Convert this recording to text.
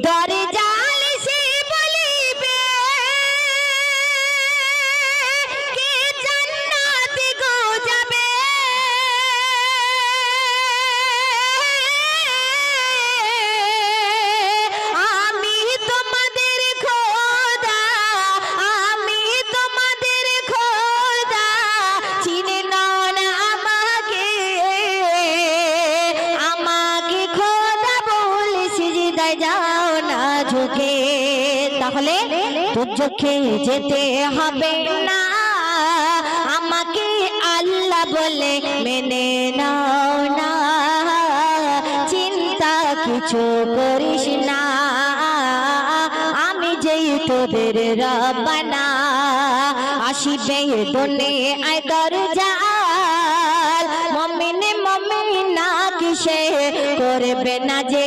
দরজাল সে বলিবে কে জান্নাতে গো যাবে আমি তোমাদের খোদা আমি তোমাদের খোদা চিনে নাও না আমাকে আমাকে খোদা বলে সিজদায় যাও না ঝুঁকে তাহলে দুজকে যেতে হবে না আমাকে আল্লাহ বলে মেনে নাও না চিন্তা কিছু করিস না আমি যেই তোদের রব্বানা আসিবে দুনিয়ায় দরজাল মুমিন মুমিনা কিসে করবে না যে